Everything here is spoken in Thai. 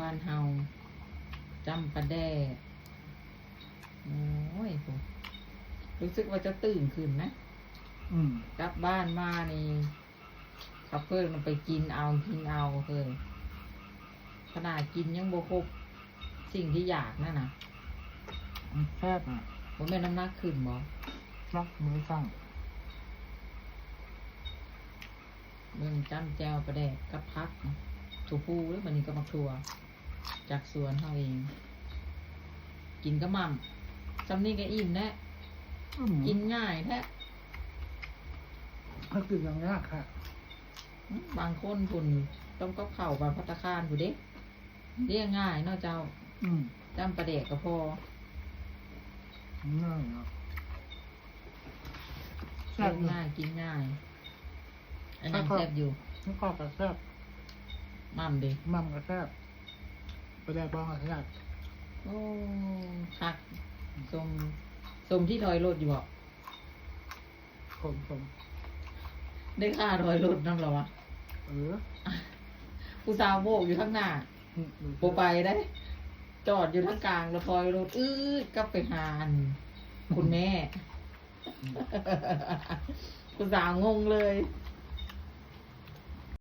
บ้านเฮาจำปาแดกโอ้ยผมรู้สึกว่าจะตื่นขึ้นนะกลับบ้านมานี่ขับเพิ่นไปกินเอาเพิ่นขนาดกินยังบ่ครบสิ่งที่อยากนั่นน่ะ แซ่บอ่ะ ผมแม่น้ำหนักขึ้นบ่ รักมือสั่ง เบิ่งจ้ำแจวปลาแดกกับพักถั่วพูหรือมันนี่ก็มักถั่วจากสวนเฮาเอง กินก็มั่มจำนี่ก็อิ่มแท้กินง่ายแท้ ถ้ากินอย่างยากค่ะ บางคนพุ่นต้มกับข้าวบางภัตตาคารผู้เด้เรียกง่ายเนาะเจ้าจ้ำปลาแดกก็พอ ง่ายเนาะแซ่ เรี บ ยก นะ ง่ายกินง่ายอันนั้นแซ่บอยู่ นี่ก็กระแซ่บ มั่มดิ มั่มกระแซ่บไปได้บ้างกระแซ่บ โอ้คักสมที่ถอยรถอยู่บ่ ผม ได้ค่าถอยรถนั่งเหรอวะ ผู้สาวโบกอยู่ข้างหน้าโบไปได้ จอดอยู่ทั้งกลางแล้วถอยรถกลับไปหาอันคุณแม่ ผู้สาวงงเลย